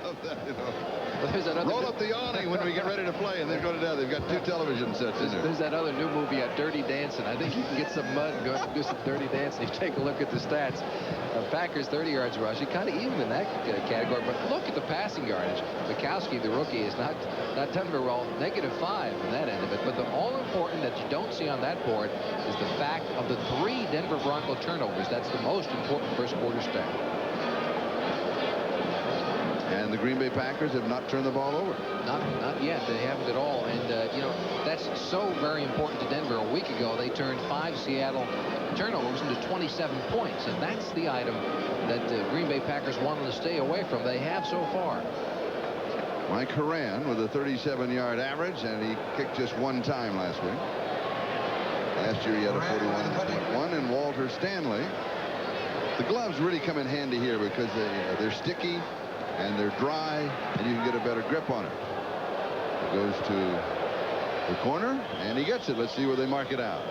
love that, you know. There's that roll up the awning when we get ready to play, and they're going down. They've got 2 television sets in there. There's that other new movie, Dirty Dancing. I think you can get some mud and go do some dirty dancing. You take a look at the stats. Packers 30 yards rushing, kind of even in that category. But look at the passing yardage. Majkowski, the rookie, is not done very well. -5 on that end of it. But the all important that you don't see on that board is the fact of the 3 Denver Bronco turnovers. That's the most important first quarter stat. And the Green Bay Packers have not turned the ball over. Not yet. They haven't at all. And, you know, that's so very important to Denver. A week ago, they turned 5 Seattle turnovers into 27 points. And that's the item that the Green Bay Packers wanted to stay away from. They have so far. Mike Horan with a 37-yard average, and he kicked just 1 time last week. Last year he had a 41 and Walter Stanley. The gloves really come in handy here because they're sticky and they're dry, and you can get a better grip on it. It goes to the corner, and he gets it. Let's see where they mark it out.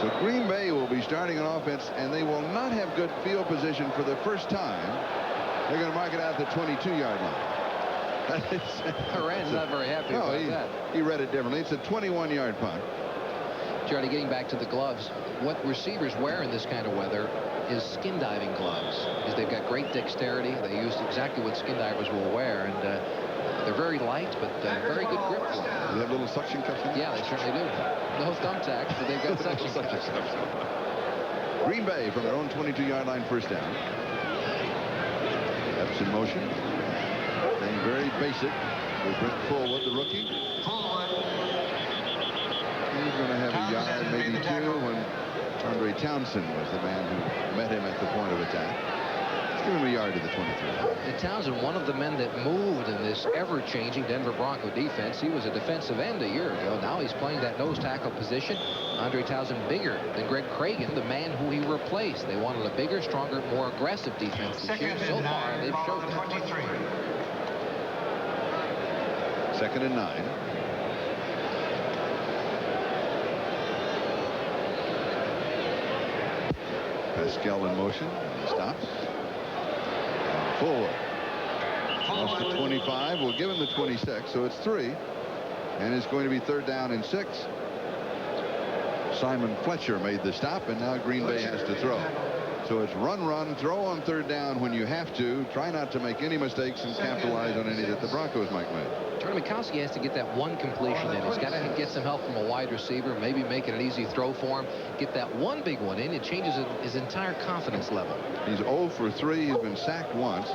So Green Bay will be starting an offense, and they will not have good field position for the first time. They're going to mark it out at the 22-yard line. Horan's not very happy about that. He read it differently. It's a 21-yard punt. Charlie, getting back to the gloves, what receivers wear in this kind of weather is skin diving gloves, because they've got great dexterity. They use exactly what skin divers will wear, and they're very light, but very good grip for them. Do they have little suction cups in there? Yeah, they certainly do. No thumbtacks, but they've got suction cups. Green Bay from their own 22-yard line, first down. Steps in motion. And very basic with Brent Fullwood, the rookie. He's going to have a yard, maybe 2, when Andre Townsend was the man who met him at the point of attack. Let's give him a yard to the 23. And Townsend, one of the men that moved in this ever-changing Denver Bronco defense. He was a defensive end a year ago. Now he's playing that nose tackle position. Andre Townsend bigger than Greg Cragen, the man who he replaced. They wanted a bigger, stronger, more aggressive defense this year. So far, they've showed that. 2nd and 9. Pascal in motion. He stops. Fullwood. Lost the 25. We'll give him the 26. So it's 3. And it's going to be 3rd down and 6. Simon Fletcher made the stop, and now Green Bay has to throw. So it's run, throw on 3rd down when you have to. Try not to make any mistakes and capitalize on any that the Broncos might make. Don Majkowski has to get that 1 completion in. He's got to get some help from a wide receiver, maybe make it an easy throw for him. Get that 1 big one in. It changes his entire confidence level. He's 0 for 3. He's been sacked once.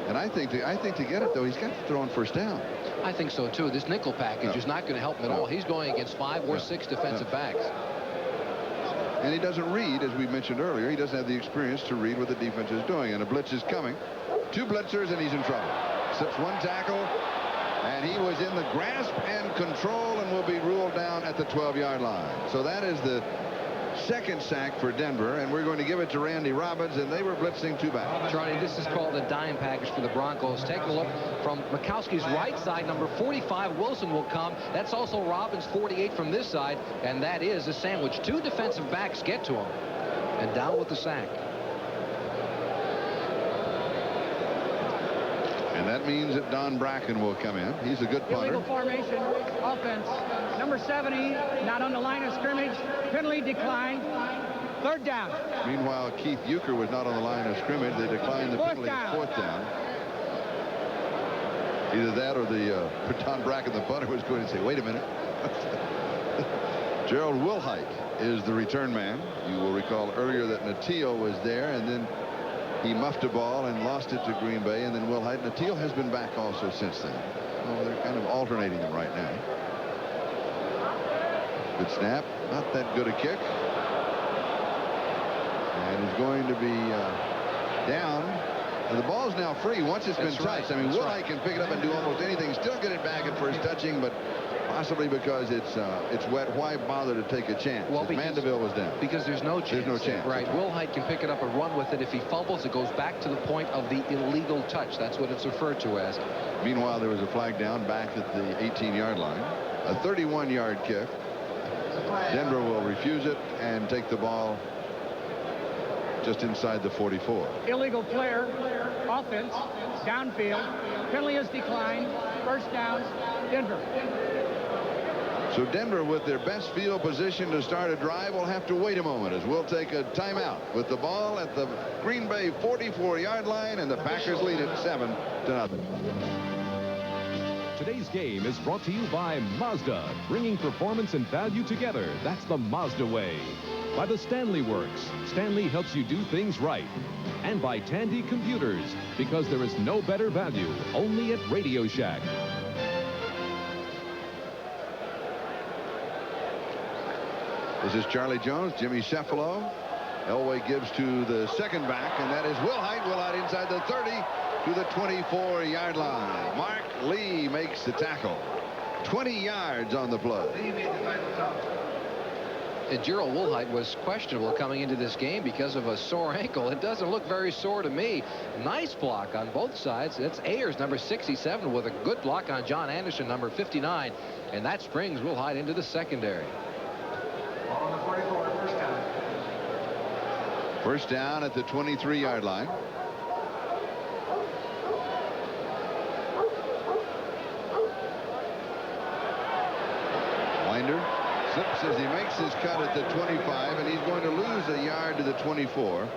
And I think to get it, though, he's got to throw on 1st down. I think so, too. This nickel package is not going to help him at all. He's going against 5 or 6 defensive backs. And he doesn't read, as we mentioned earlier. He doesn't have the experience to read what the defense is doing. And a blitz is coming. 2 blitzers, and he's in trouble. Slips 1 tackle, and he was in the grasp and control and will be ruled down at the 12-yard line. So that is the 2nd sack for Denver, and we're going to give it to Randy Robbins, and they were blitzing 2 backs. Charlie, this is called a dime package for the Broncos. Take a look from Majkowski's right side. Number 45, Wilson, will come. That's also Robbins, 48, from this side, and that is a sandwich. 2 defensive backs get to him, and down with the sack. And that means that Don Bracken will come in. He's a good punter. Illegal formation, offense. Number 70, not on the line of scrimmage. Penalty declined. 3rd down. Meanwhile, Keith Euchre was not on the line of scrimmage. They declined the penalty at 4th down. Either that or Don Bracken, the punter, was going to say, wait a minute. Gerald Willhite is the return man. You will recall earlier that Natil was there, and then he muffed a ball and lost it to Green Bay, and then Willhite. Natil has been back also since then. Oh, they're kind of alternating them right now. Good snap. Not that good a kick. And he's going to be down. And the ball's now free once it's been touched. I mean, Willhite can pick it up and do almost anything. Still get it back at first touching, but possibly because it's wet. Why bother to take a chance? Well, Mandeville was down. Because there's no chance. There's no chance. Right. Willhite can pick it up and run with it. If he fumbles, it goes back to the point of the illegal touch. That's what it's referred to as. Meanwhile, there was a flag down back at the 18-yard line. A 31-yard kick. Denver will refuse it and take the ball just inside the 44. Illegal player, offense, downfield. Penalty is declined. First down, Denver. So Denver, with their best field position to start a drive, will have to wait a moment as we'll take a timeout with the ball at the Green Bay 44-yard line, and the Packers lead it 7-0. Today's game is brought to you by Mazda, bringing performance and value together. That's the Mazda way. By the Stanley Works. Stanley helps you do things right. And by Tandy Computers, because there is no better value, only at Radio Shack. This is Charlie Jones, Jimmy Cefalo. Elway gives to the second back, and that is Willhite. Willhite inside the 30 to the 24-yard line. Mark Lee makes the tackle. 20 yards on the play. And Gerald Willhite was questionable coming into this game because of a sore ankle. It doesn't look very sore to me. Nice block on both sides. It's Ayers, number 67, with a good block on John Anderson, number 59. And that springs Willhite into the secondary. On the 44, first down. First down at the 23-yard line. Winder slips as he makes his cut at the 25, and he's going to lose a yard to the 24.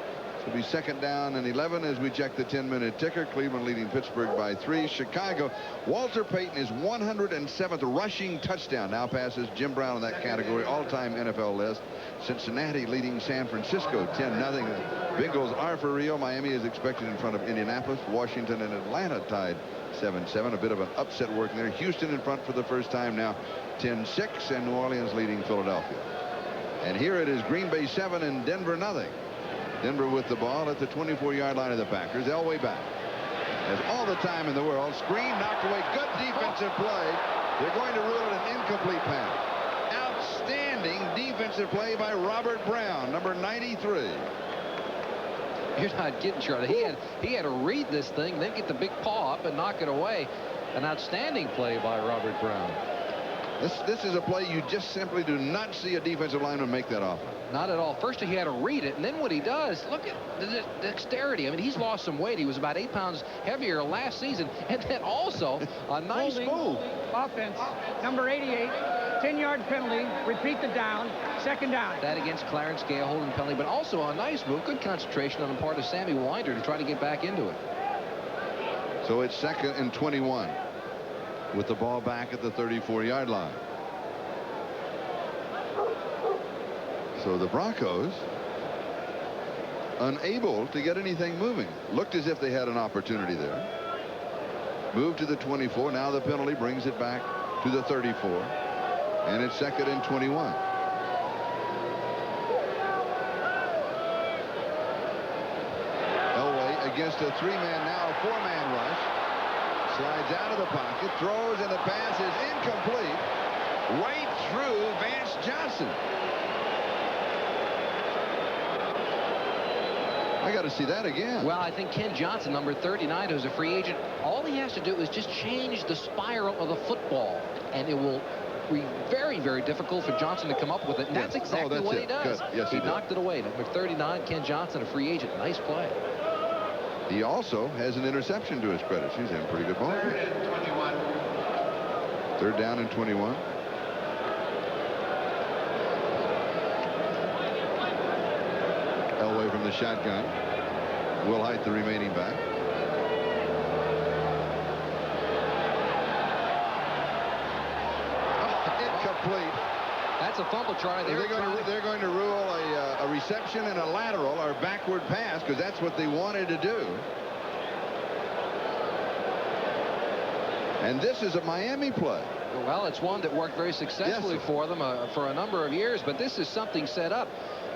It'll be second down and 11 as we check the 10-minute ticker. Cleveland leading Pittsburgh by 3. Chicago, Walter Payton is 107th rushing touchdown. Now passes Jim Brown in that category, all-time NFL list. Cincinnati leading San Francisco 10-0. Bengals are for real. Miami is expected in front of Indianapolis. Washington and Atlanta tied 7-7. A bit of an upset working there. Houston in front for the first time now, 10-6, and New Orleans leading Philadelphia. And here it is Green Bay 7 and Denver 0. Denver with the ball at the 24-yard line of the Packers. Elway back. Has all the time in the world. Screen knocked away. Good defensive play. They're going to rule it an incomplete pass. Outstanding defensive play by Robert Brown, number 93. You're not getting Charlie. He had to read this thing, then get the big paw up and knock it away. An outstanding play by Robert Brown. This is a play you just simply do not see a defensive lineman make that offer. Not at all. First he had to read it, and then what he does, look at the dexterity. I mean, he's lost some weight. He was about 8 pounds heavier last season, and then also a nice move. Offense, number 88, 10-yard penalty. Repeat the down. Second down. That against Clarence Gale, holding penalty, but also a nice move. Good concentration on the part of Sammy Winder to try to get back into it. So it's 2nd and 21 with the ball back at the 34-yard line. So the Broncos unable to get anything moving. Looked as if they had an opportunity there. Moved to the 24. Now the penalty brings it back to the 34. And it's 2nd and 21. Elway against a 3-man, now a 4-man rush. Slides out of the pocket, throws, and the pass is incomplete. Right through Vance Johnson. I got to see that again. Well, I think Ken Johnson, number 39, who's a free agent, all he has to do is just change the spiral of the football, and it will be very, very difficult for Johnson to come up with it. And that's exactly what he does. Good. Yes, he knocked it away. Number 39, Ken Johnson, a free agent. Nice play. He also has an interception to his credit. He's in a pretty good ball. 3rd and 21. 3rd down and 21. Elway from the shotgun. Willhite the remaining back. Incomplete. That's a fumble, Charlie. They're going to rule a reception and a lateral or backward pass because that's what they wanted to do. And this is a Miami play. Well, it's one that worked very successfully for them for a number of years, but this is something set up.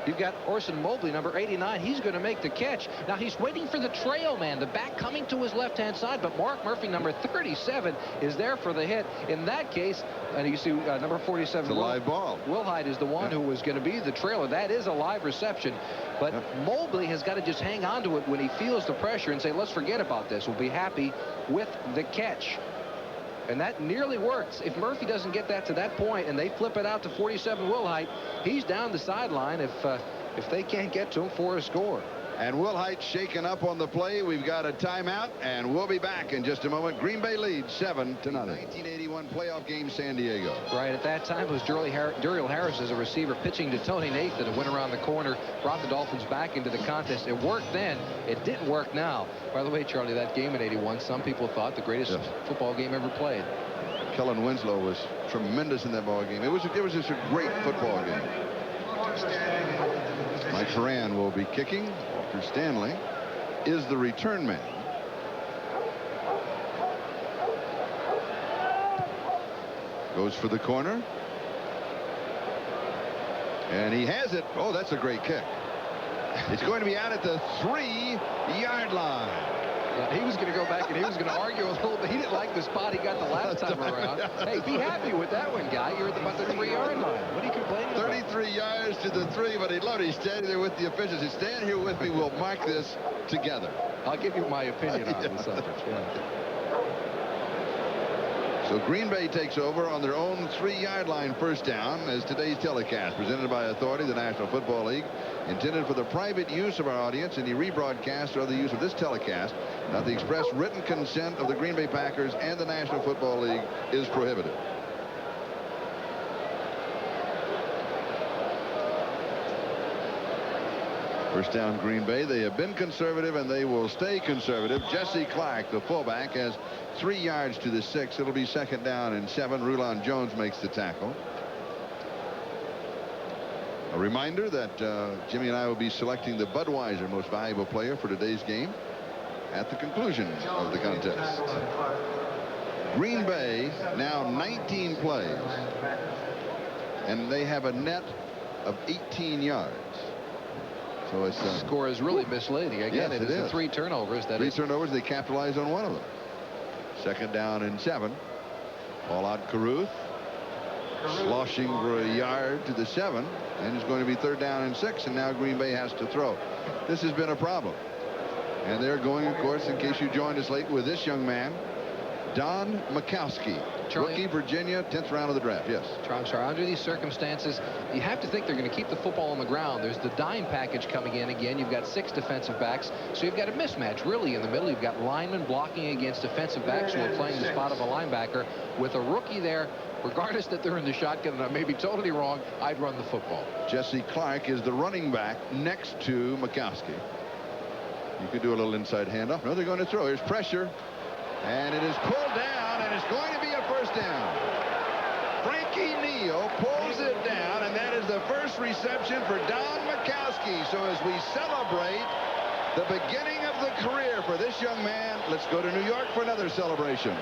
You've got Orson Mobley, number 89. He's going to make the catch. Now, he's waiting for the trail man, the back coming to his left-hand side, but Mark Murphy, number 37, is there for the hit. In that case, and you see number 47. It's a live ball. Willhite is the one who was going to be the trailer. That is a live reception. But Mobley has got to just hang on to it when he feels the pressure and say, let's forget about this. We'll be happy with the catch. And that nearly works. If Murphy doesn't get that to that point and they flip it out to 47 Willhite, he's down the sideline if they can't get to him for a score. And Willhite shaken up on the play. We've got a timeout, and we'll be back in just a moment. Green Bay leads 7-0. 1981 playoff game, San Diego. Right at that time, it was Duriel Harris as a receiver pitching to Tony Nathan, and went around the corner, brought the Dolphins back into the contest. It worked then. It didn't work now. By the way, Charlie, that game in '81, some people thought the greatest football game ever played. Kellen Winslow was tremendous in that ball game. It was just a great football game. Mike Horan will be kicking. Walter Stanley is the return man. Goes for the corner. And he has it. Oh, that's a great kick. It's going to be out at the 3-yard line. Yeah, he was going to go back and he was going to argue a little bit. He didn't like the spot he got the last time around. Hey, be happy with that one, guy. You're at about the 3-yard line. What are you complaining about? 33 yards to the 3, but he's standing there with the officials. He's standing here with me. We'll mark this together. I'll give you my opinion on this subject. Yeah. So Green Bay takes over on their own 3-yard line, first down, as today's telecast, presented by Authority, the National Football League, intended for the private use of our audience. Any rebroadcast or other use of this telecast, not the express written consent of the Green Bay Packers and the National Football League, is prohibited. First down, Green Bay. They have been conservative, and they will stay conservative. Jesse Clark, the fullback, has 3 yards to the 6. It'll be 2nd down and 7. Rulon Jones makes the tackle. A reminder that Jimmy and I will be selecting the Budweiser Most Valuable Player for today's game at the conclusion of the contest. Green Bay now 19 plays, and they have a net of 18 yards. So it's score is really misleading. Again, yes, it is 3 turnovers. Three turnovers. They capitalized on one of them. 2nd down and 7. Paul Ott Carruth sloshing for a yard to the 7, and it's going to be 3rd down and 6, and now Green Bay has to throw. This has been a problem. And they're going, of course, in case you joined us late, with this young man, Don Majkowski, rookie, Virginia, 10th round of the draft. Yes. Charles, under these circumstances, you have to think they're going to keep the football on the ground. There's the dime package coming in again. You've got 6 defensive backs, so you've got a mismatch really in the middle. You've got linemen blocking against defensive backs who are playing the spot of a linebacker. With a rookie there, regardless that they're in the shotgun, and I may be totally wrong, I'd run the football. Jesse Clark is the running back next to Majkowski. You could do a little inside handoff. No, they're going to throw. Here's pressure. And it is pulled down, and it's going to be a 1st down. Frankie Neal pulls it down, and that is the first reception for Don Majkowski. So as we celebrate the beginning of the career for this young man, let's go to New York for another celebration.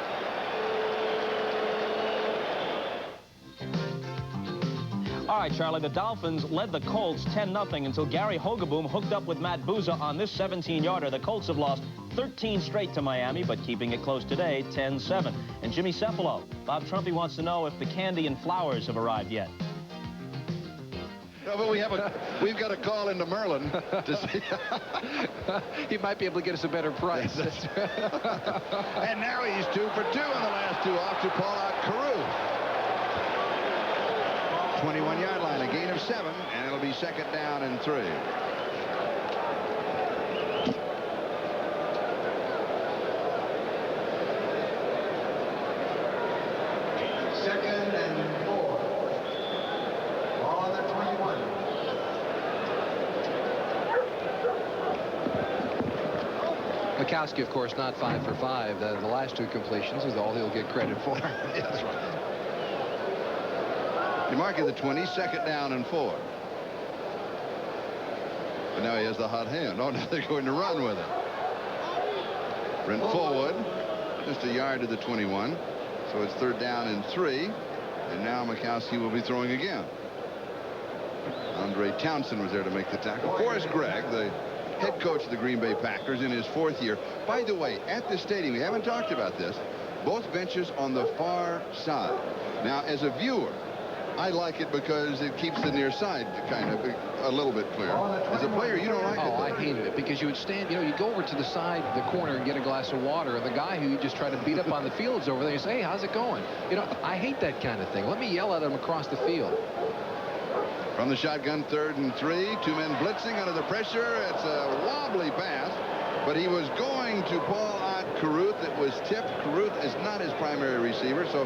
All right, Charlie, the Dolphins led the Colts 10-0 until Gary Hogeboom hooked up with Matt Booza on this 17-yarder. The Colts have lost 13 straight to Miami, but keeping it close today, 10-7. And Jimmy Cephalo, Bob Trumpy wants to know if the candy and flowers have arrived yet. No, but we've got a call into Merlin to see. He might be able to get us a better price. And now he's 2 for 2 in the last 2 off to Paul Ott Carruth. 21-yard line, a gain of 7, and it'll be 2nd down and 3. Second and 4. Ball on the 21. Majkowski, of course, not 5 for 5. The last 2 completions is all he'll get credit for. That's right. You mark at the 20, 2nd down and 4. But now he has the hot hand. Oh, now they're going to run with it. Brent Fullwood, just a yard to the 21. So it's 3rd down and 3. And now Majkowski will be throwing again. Andre Townsend was there to make the tackle. Forrest Gregg, the head coach of the Green Bay Packers, in his 4th year. By the way, at the stadium, we haven't talked about this, both benches on the far side. Now, as a viewer, I like it because it keeps the near side kind of a little bit clear. As a player, you don't like it. Oh, I hated it because you would stand, you go over to the side, the corner, and get a glass of water. And the guy who you just try to beat up on the field's over there. You say, hey, how's it going? I hate that kind of thing. Let me yell at him across the field. From the shotgun, 3rd and 3. 2 men blitzing under the pressure. It's a wobbly pass, but he was going to Paul Ott Carruth. It was tipped. Carruth is not his primary receiver, so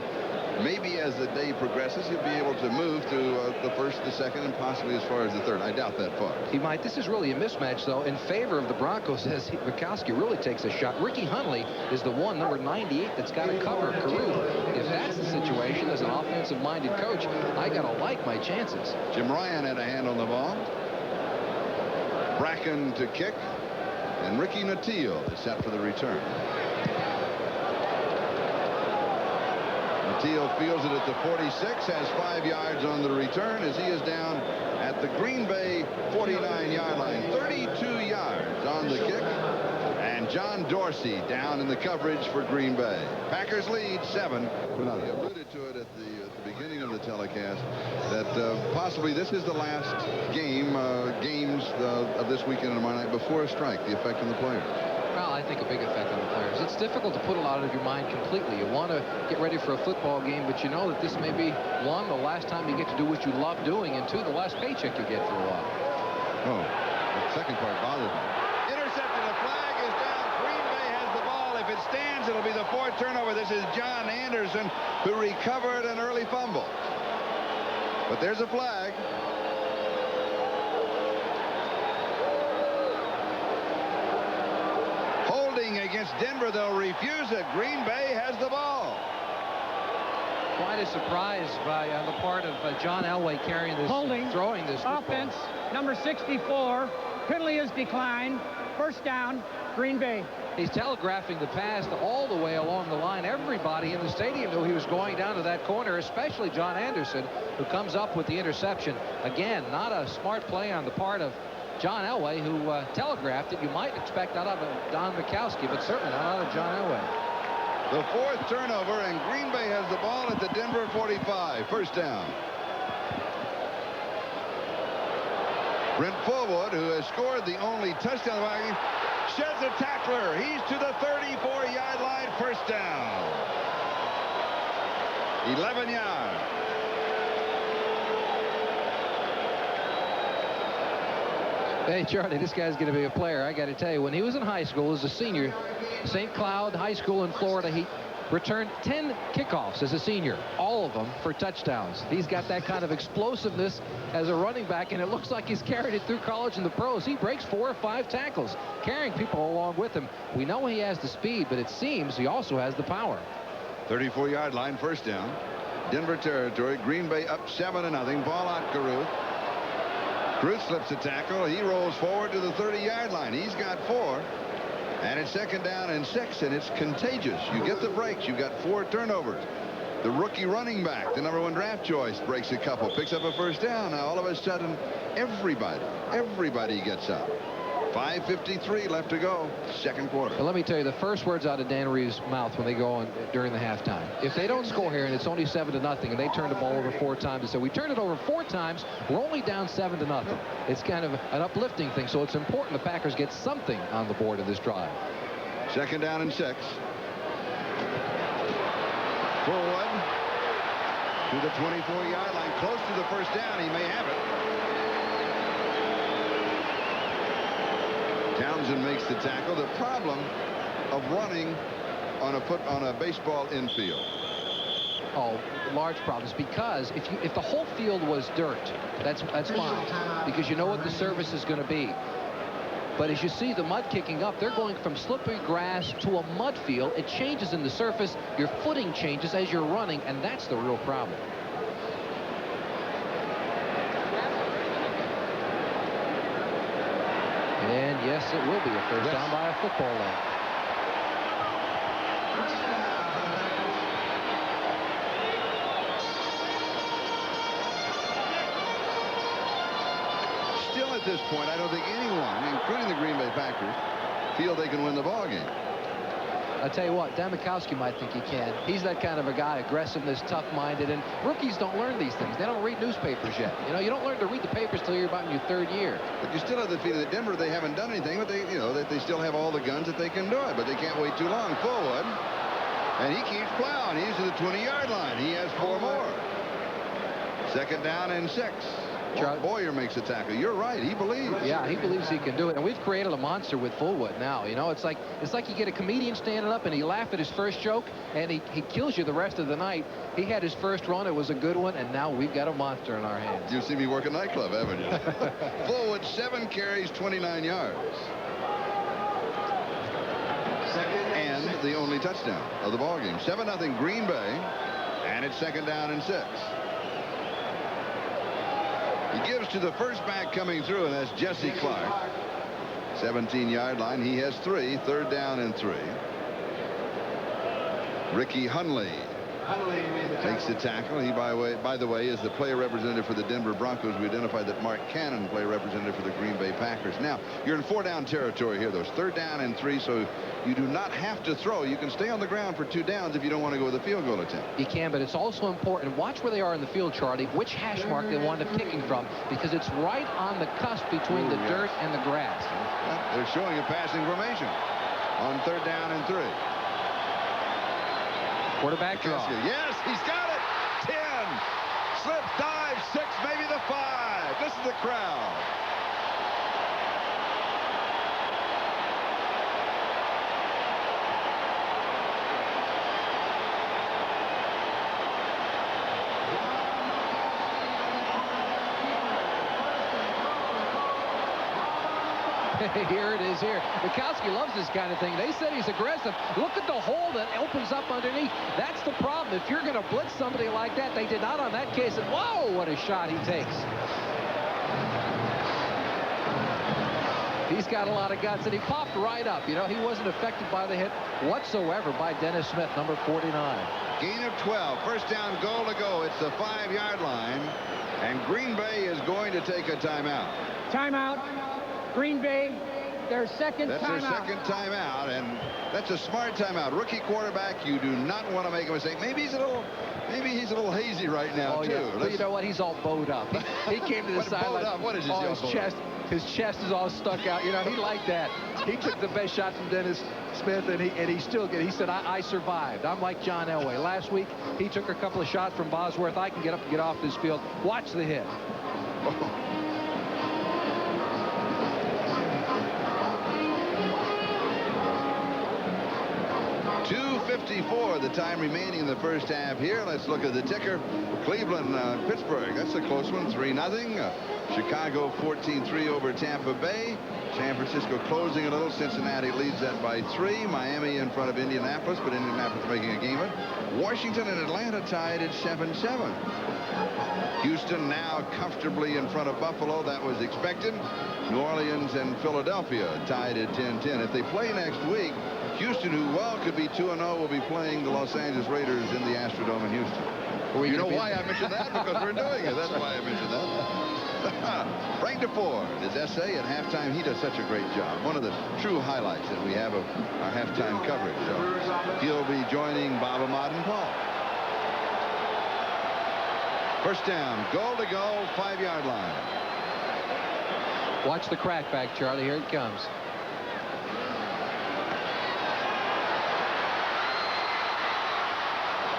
maybe as the day progresses, he'll be able to move to the 1st, the 2nd, and possibly as far as the 3rd. I doubt that far. He might. This is really a mismatch, though, in favor of the Broncos as Majkowski really takes a shot. Ricky Huntley is the one, number 98, that's got to cover Carruth. If that's the situation as an offensive-minded coach, I got to like my chances. Jim Ryan had a hand on the ball. Bracken to kick, and Ricky Nattiel is set for the return. Nattiel fields it at the 46, has 5 yards on the return as he is down at the Green Bay 49-yard line. 32 yards on the kick, and John Dorsey down in the coverage for Green Bay. Packers lead 7-0. He alluded to it at the beginning of the telecast that possibly this is the last games of this weekend and tomorrow night before a strike. The effect on the players. Well, I think a big effect on the players. It's difficult to put it out of your mind completely. You want to get ready for a football game, but you know that this may be, 1, the last time you get to do what you love doing, and 2, the last paycheck you get for a while. Oh, the second part bothered me. Intercepted. The flag is down. Green Bay has the ball. If it stands, it'll be the 4th turnover. This is John Anderson, who recovered an early fumble. But there's a flag. Against Denver, they'll refuse it. Green Bay has the ball. Quite a surprise on the part of John Elway carrying this, throwing this football. Offense, number 64. Penalty is declined. 1st down, Green Bay. He's telegraphing the pass all the way along the line. Everybody in the stadium knew he was going down to that corner, especially John Anderson, who comes up with the interception. Again, not a smart play on the part of John Elway, who telegraphed it. You might expect that out of Don Majkowski, but certainly not out of John Elway. The 4th turnover, and Green Bay has the ball at the Denver 45. 1st down. Brent Fullwood, who has scored the only touchdown, sheds a tackler. He's to the 34-yard line. 1st down. 11 yards. Hey, Charlie, this guy's going to be a player. I got to tell you, when he was in high school as a senior, St. Cloud High School in Florida, he returned 10 kickoffs as a senior, all of them for touchdowns. He's got that kind of explosiveness as a running back, and it looks like he's carried it through college and the pros. He breaks 4 or 5 tackles, carrying people along with him. We know he has the speed, but it seems he also has the power. 34-yard line, 1st down. Denver territory. Green Bay up 7-0. Paul Ott Carruth. Carruth slips a tackle. He rolls forward to the 30-yard line. He's got 4. And it's 2nd down and 6, and it's contagious. You get the breaks. You've got 4 turnovers. The rookie running back, the number 1 draft choice, breaks a couple, picks up a 1st down. Now, all of a sudden, everybody gets up. 5:53 left to go, 2nd quarter. But let me tell you, the first words out of Dan Reeves' mouth when they go on during the halftime. If they don't score here and it's only 7-0 and they turn the ball over 4 times and say, we turned it over 4 times, we're only down 7-0. It's kind of an uplifting thing, so it's important the Packers get something on the board of this drive. 2nd down and 6. Fullwood to the 24-yard line, close to the 1st down. He may have it. Townsend makes the tackle. The problem of running on a baseball infield. Oh, large problems, because if the whole field was dirt, that's fine, because you know what the surface is going to be. But as you see the mud kicking up, they're going from slippery grass to a mud field. It changes in the surface. Your footing changes as you're running, and that's the real problem. And yes, it will be a 1st down by a football length. Still at this point, I don't think anyone, including the Green Bay Packers, feel they can win the ball game. I'll tell you what, Don Majkowski might think he can. He's that kind of a guy, aggressiveness, tough-minded, and rookies don't learn these things. They don't read newspapers yet. You know, you don't learn to read the papers till you're about in your 3rd year. But you still have the feeling that Denver, they haven't done anything, but that they still have all the guns that they can do it, but they can't wait too long. Fullwood, and he keeps plowing. He's to the 20-yard line. He has 4 more. 2nd down and 6. Boyer makes a tackle. You're right. He believes. Yeah, he believes he can do it. And we've created a monster with Fullwood now. You know, it's like you get a comedian standing up and he laughed at his first joke and he kills you the rest of the night. He had his first run. It was a good one. And now we've got a monster in our hands. You've seen me work a nightclub, haven't you? Fullwood, 7 carries, 29 yards. And the only touchdown of the ballgame. 7-0 Green Bay. And it's 2nd down and 6. He gives to the first back coming through, and that's Jesse Clark. 17-yard line. He has 3. 3rd down and 3. Ricky Hunley takes the tackle. He, by the way, is the player representative for the Denver Broncos. We identified that Mark Cannon, player representative for the Green Bay Packers. Now, you're in 4-down territory here, though. It's 3rd down and 3, so you do not have to throw. You can stay on the ground for 2 downs if you don't want to go with a field goal attempt. You can, but it's also important. Watch where they are in the field, Charlie, which hash mark they wind up kicking from, because it's right on the cusp between the dirt and the grass. They're showing a passing formation on 3rd down and 3. Quarterback draw. Yes, he's got it. 10. Slip, dive, 6, maybe the 5. This is the crowd. Here it is here. Majkowski loves this kind of thing. They said he's aggressive. Look at the hole that opens up underneath. That's the problem. If you're going to blitz somebody like that, they did not on that case. And whoa, what a shot he takes. He's got a lot of guts, and he popped right up. You know, he wasn't affected by the hit whatsoever by Dennis Smith, number 49. Gain of 12. 1st down, goal to go. It's the 5-yard line, and Green Bay is going to take a timeout. Timeout. Green Bay, their second timeout. That's their second timeout, and that's a smart timeout. Rookie quarterback, you do not want to make a mistake. Maybe he's a little hazy right now, too. Yeah. But you know what? He's all bowed up. He came to the sideline. What is his chest is all stuck out. You know, he liked that. He took the best shot from Dennis Smith, and he still get. He said, I survived. I'm like John Elway. Last week, he took a couple of shots from Bosworth. I can get up and get off this field. Watch the hit. 2:54 the time remaining in the first half here. Let's look at the ticker. Cleveland, Pittsburgh. That's a close one. 3-0. Chicago 14-3 over Tampa Bay. San Francisco closing a little. Cincinnati leads that by 3. Miami in front of Indianapolis, but Indianapolis making a game of it. Washington and Atlanta tied at 7-7. Houston now comfortably in front of Buffalo. That was expected. New Orleans and Philadelphia tied at 10-10. If they play next week, Houston, who could be 2-0, will be playing the Los Angeles Raiders in the Astrodome in Houston. You know why I mentioned that? Because we're doing it. That's why I mentioned that. Frank DeFord, his essay at halftime, he does such a great job. One of the true highlights that we have of our halftime coverage. So he'll be joining Bob Ahmad and Paul. First down, goal to go, 5-yard line. Watch the crackback, Charlie. Here it comes.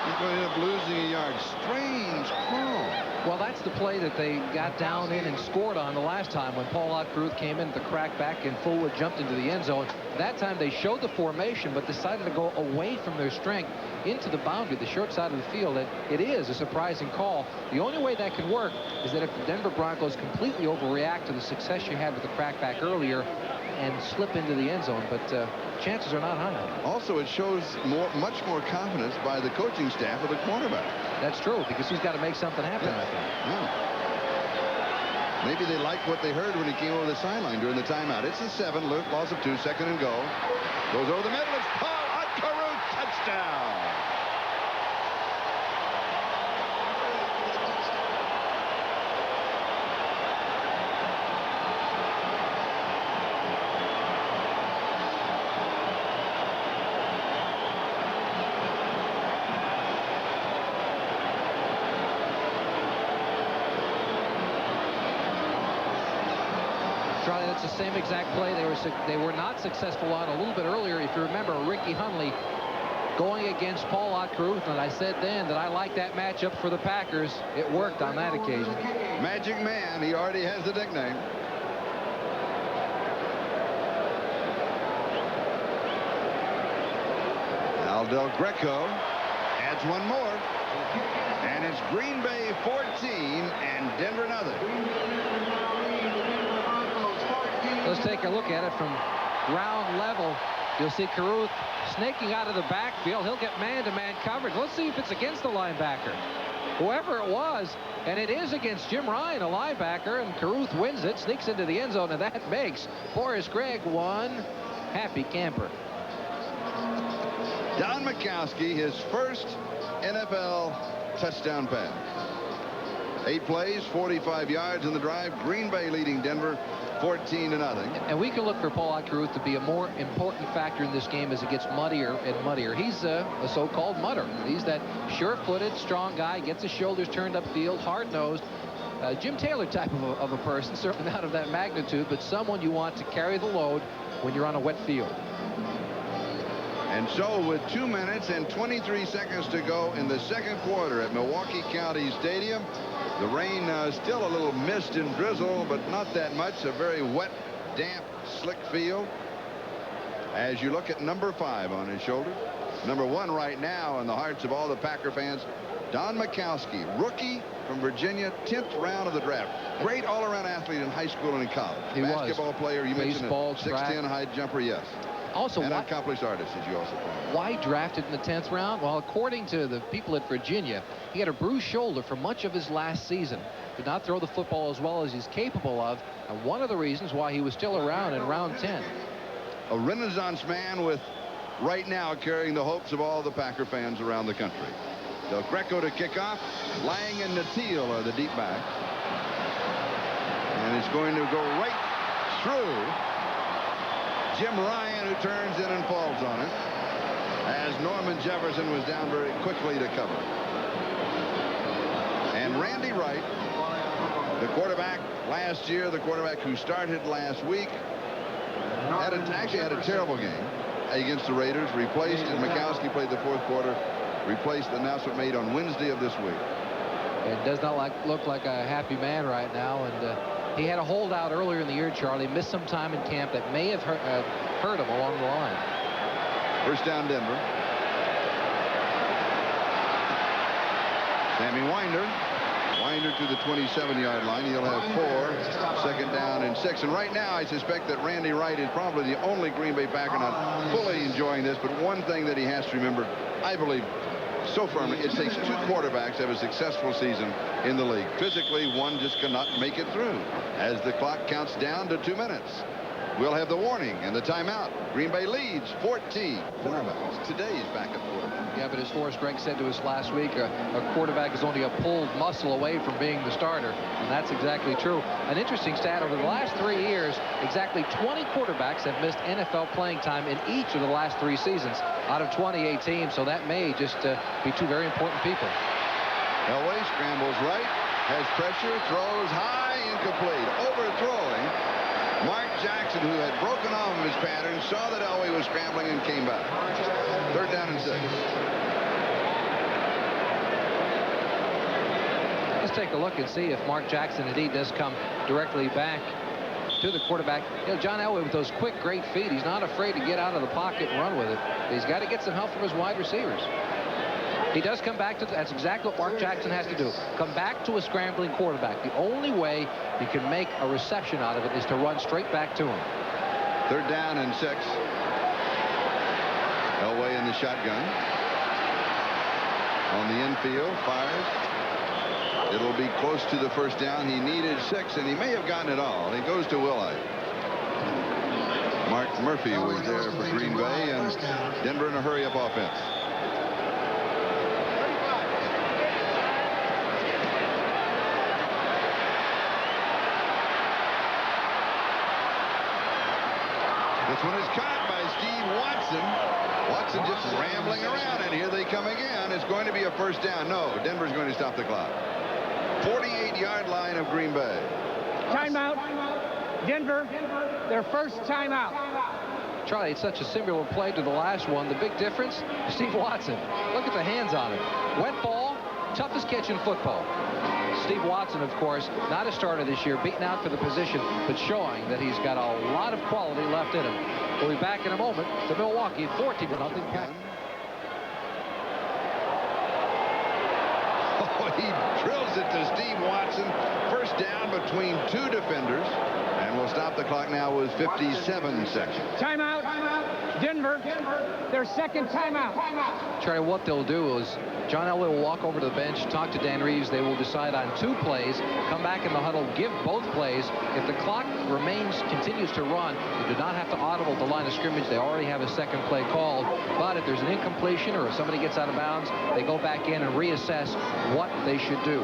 He's going to end up losing a yard. Strange call. Well, that's the play that they got down in and scored on the last time when Paul Ott Carruth came in the crackback and Fullwood jumped into the end zone. That time they showed the formation but decided to go away from their strength into the boundary, the short side of the field. And it is a surprising call. The only way that could work is that if the Denver Broncos completely overreact to the success you had with the crackback earlier and slip into the end zone, but chances are not high. Also, it shows much more confidence by the coaching staff of the quarterback. That's true, because he's got to make something happen. Yeah. I think. Yeah. Maybe they liked what they heard when he came over the sideline during the timeout. It's a 7, loss of 2, 2nd and goal. Goes over the middle. It's Paul Ott Carruth, touchdown. Charlie, that's the same exact play they were not successful on a little bit earlier. If you remember, Ricky Hunley going against Paul Ott Carruth, and I said then that I like that matchup for the Packers. It worked on that occasion. Magic Man, he already has the nickname. Al Del Greco adds one more. And it's Green Bay 14 and Denver nothing. Let's take a look at it from ground level. You'll see Carruth snaking out of the backfield. He'll get man-to-man coverage. Let's see if it's against the linebacker. Whoever it was, and it is against Jim Ryan, a linebacker, and Carruth wins it, sneaks into the end zone, and that makes Forrest Gregg one happy camper. Don Majkowski, his first NFL touchdown pass. 8 plays, 45 yards in the drive. Green Bay leading Denver 14-0. And we can look for Paul Ott Carruth to be a more important factor in this game as it gets muddier and muddier. He's a so-called mudder. He's that sure-footed, strong guy, gets his shoulders turned upfield, hard-nosed. Jim Taylor type of a person, certainly not of that magnitude, but someone you want to carry the load when you're on a wet field. And so with 2 minutes and 23 seconds to go in the second quarter at Milwaukee County Stadium, the rain still a little mist and drizzle, but not that much. A very wet, damp, slick field. As you look at number 5 on his shoulder. Number 1 right now in the hearts of all the Packer fans, Don Majkowski, rookie from Virginia, 10th round of the draft. Great all-around athlete in high school and in college. He Basketball was. player. You Baseball, mentioned a 6'10" high jumper, yes. Also, an accomplished artist, as you also point out. Why drafted in the 10th round? Well, according to the people at Virginia, he had a bruised shoulder for much of his last season. Could not throw the football as well as he's capable of, and one of the reasons why he was still around in round 10. A Renaissance man with right now carrying the hopes of all the Packer fans around the country. Del Greco to kick off. Lang and Natil are the deep backs. And it's going to go right through Jim Ryan, who turns in and falls on it, as Norman Jefferson was down very quickly to cover. And Randy Wright, the quarterback last year, the quarterback who started last week, actually had a terrible game against the Raiders, replaced, and Majkowski played the fourth quarter, replaced the announcement made on Wednesday of this week. It does not look like a happy man right now, and he had a holdout earlier in the year, Charlie, missed some time in camp that may have hurt him along the line. First down, Denver. Sammy Winder to the 27-yard line. He'll have 4, second down and 6. And right now, I suspect that Randy Wright is probably the only Green Bay Packer not fully enjoying this. But one thing that he has to remember, I believe, so firmly, it takes 2 quarterbacks to have a successful season in the league. Physically, one just cannot make it through. As the clock counts down to 2 minutes, we'll have the warning and the timeout. Green Bay leads 14. Quarterbacks. Today's backup quarterback. Yeah, but as Forrest Gregg said to us last week, a quarterback is only a pulled muscle away from being the starter, and that's exactly true. An interesting stat, over the last 3 years, exactly 20 quarterbacks have missed NFL playing time in each of the last 3 seasons out of 28 teams, so that may just be 2 very important people. Elway scrambles right, has pressure, throws high, incomplete. Overthrowing. Mark Jackson, who had broken off of his pattern, saw that Elway was scrambling and came back. Third down and 6. Let's take a look and see if Mark Jackson indeed does come directly back to the quarterback. You know, John Elway with those quick, great feet, he's not afraid to get out of the pocket and run with it. He's got to get some help from his wide receivers. He does come back to, that's exactly what Mark Jackson has to do. Come back to a scrambling quarterback. The only way you can make a reception out of it is to run straight back to him. Third down and 6. Elway in the shotgun. On the infield, fires. It'll be close to the first down. He needed 6, and he may have gotten it all. He goes to Willhite. Mark Murphy was there for Green Bay, and Denver in a hurry-up offense. This one is caught by Steve Watson. Watson just rambling around, and here they come again. It's going to be a first down. No, Denver's going to stop the clock. 48-yard line of Green Bay. Timeout. Denver, their first timeout. Charlie, it's such a similar play to the last one. The big difference, Steve Watson. Look at the hands on it. Wet ball, toughest catch in football. Steve Watson, of course, not a starter this year, beaten out for the position, but showing that he's got a lot of quality left in him. We'll be back in a moment to Milwaukee, 14-0. Oh, he drills it to Steve Watson. First down between two defenders. And we'll stop the clock now with 57 seconds. Timeout. Denver. Their second timeout. Charlie, what they'll do is John Elway will walk over to the bench, talk to Dan Reeves. They will decide on 2 plays, come back in the huddle, give both plays. If the clock continues to run, they do not have to audible at the line of scrimmage. They already have a second play called. But if there's an incompletion or if somebody gets out of bounds, they go back in and reassess what they should do.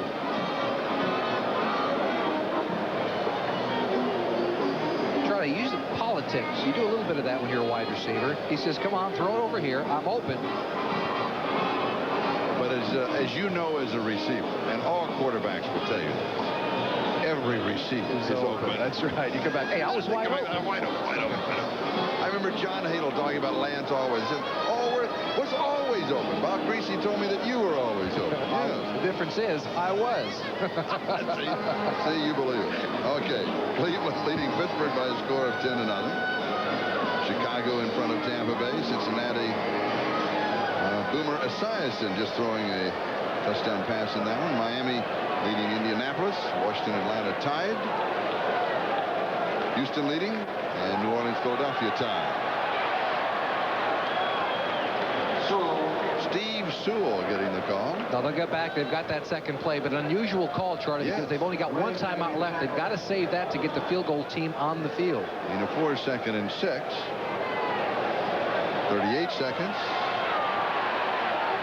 Use the politics. You do a little bit of that when you're a wide receiver. He says, come on, throw it over here. I'm open. But as you know, as a receiver, and all quarterbacks will tell you, every receiver is open. That's right. You come back. Hey, I was wide open. I'm wide open. I remember John Hadel talking about Lance always. He said, was always open. Bob Greasy told me that you were always open. Yes. The difference is I was. See, you believe it. Okay. Cleveland leading Pittsburgh by a score of 10-0. Chicago in front of Tampa Bay. Cincinnati. Boomer Esiason just throwing a touchdown pass in that one. Miami leading Indianapolis. Washington, Atlanta tied. Houston leading. And New Orleans, Philadelphia tied. Steve Sewell getting the call. Now they'll get back. They've got that second play, but an unusual call, Charlie, because they've only got 1 timeout left. They've got to save that to get the field goal team on the field. In a 4 2nd and 6. 38 seconds.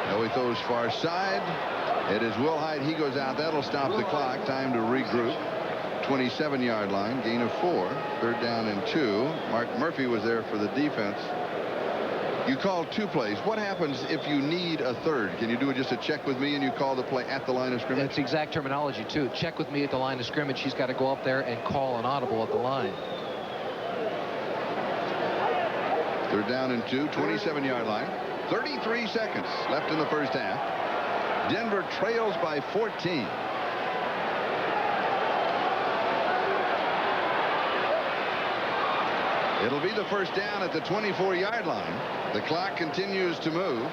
Elway throws far side. It is Willhite. He goes out. That'll stop the clock. Time to regroup. 27-yard line. Gain of 4. 3rd down and 2. Mark Murphy was there for the defense. You called 2 plays. What happens if you need a third? Can you do just a check with me and you call the play at the line of scrimmage? That's exact terminology, too. Check with me at the line of scrimmage. He's got to go up there and call an audible at the line. 3rd down and 2. 27-yard line. 33 seconds left in the first half. Denver trails by 14. It'll be the first down at the 24-yard line. The clock continues to move.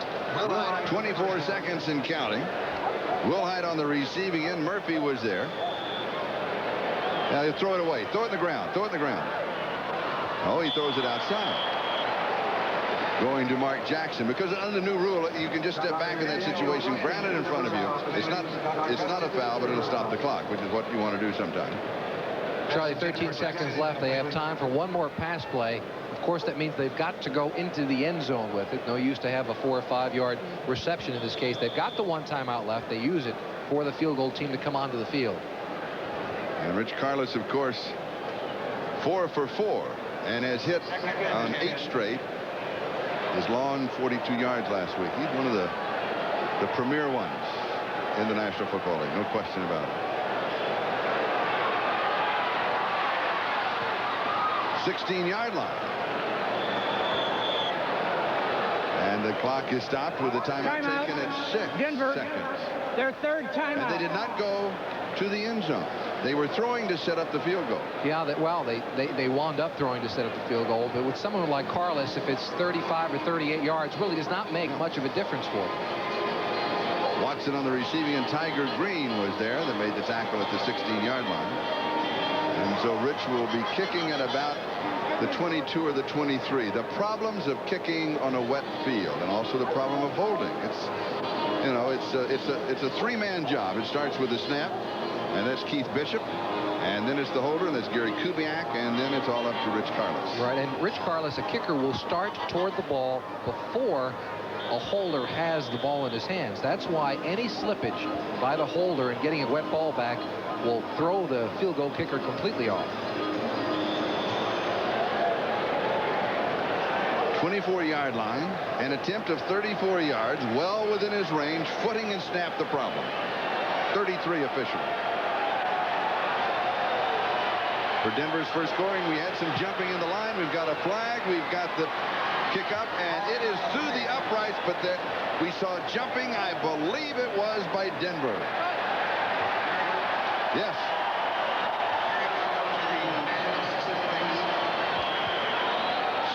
24 seconds and counting. Willhite on the receiving end. Murphy was there. Now he'll throw it away. Throw it in the ground. Throw it in the ground. Oh, he throws it outside. Going to Mark Jackson, because under the new rule, you can just step back in that situation, ground it in front of you. It's not a foul, but it'll stop the clock, which is what you want to do sometimes. Charlie, 13 seconds left. They have time for 1 more pass play. Of course, that means they've got to go into the end zone with it. No use to have a 4 or 5 yard reception in this case. They've got the 1 timeout left. They use it for the field goal team to come onto the field. And Rich Karlis, of course, 4 for 4 and has hit on 8 straight. His long 42 yards last week. He's one of the premier ones in the National Football League. No question about it. 16-yard line. And the clock is stopped with the timeout taken at 6 Denver. seconds. Their 3rd timeout. And they did not go to the end zone. They were throwing to set up the field goal. Yeah, they wound up throwing to set up the field goal. But with someone like Karlis, if it's 35 or 38 yards, really does not make much of a difference for them. Watson on the receiving end. Tiger Green was there that made the tackle at the 16-yard line. And so Rich will be kicking at about the 22 or the 23. The problems of kicking on a wet field, and also the problem of holding. It's a 3-man job. It starts with the snap, and that's Keith Bishop, and then it's the holder, and that's Gary Kubiak, and then it's all up to Rich Karlis. Right, and Rich Karlis, a kicker, will start toward the ball before a holder has the ball in his hands. That's why any slippage by the holder and getting a wet ball back will throw the field goal kicker completely off. 24-yard line, an attempt of 34 yards, well within his range. Footing and snap the problem. 33 official. For Denver's first scoring, we had some jumping in the line. We've got a flag. We've got the kick up, and it is through the uprights, but we saw jumping. I believe it was by Denver. Yes.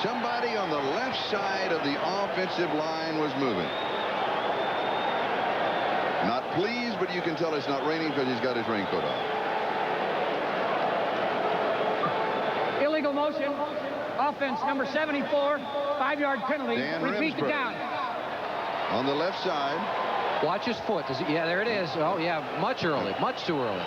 Somebody on the left side of the offensive line was moving. Not pleased, but you can tell it's not raining because he's got his raincoat on. Illegal motion. Offense number 74. 5-yard penalty. Dan Repeat the Remsburg. count. On the left side. Watch his foot. Yeah, there it is. Oh, yeah, much early. Much too early.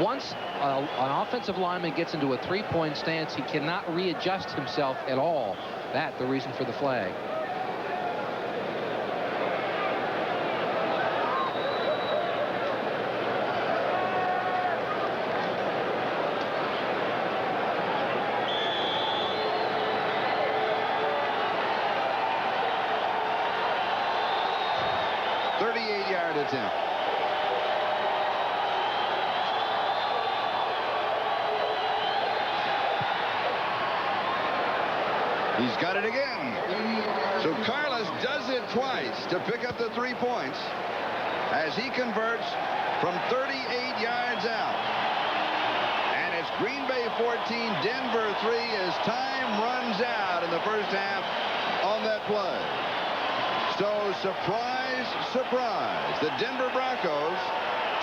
Once an offensive lineman gets into a three-point stance, he cannot readjust himself at all. That's the reason for the flag. Attempt. He's got it again. So Karlis does it twice to pick up the 3 points as he converts from 38 yards out. And it's Green Bay 14, Denver 3 as time runs out in the first half on that play. So surprise, surprise, the Denver Broncos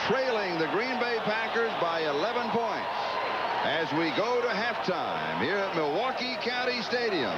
trailing the Green Bay Packers by 11 points as we go to halftime here at Milwaukee County Stadium.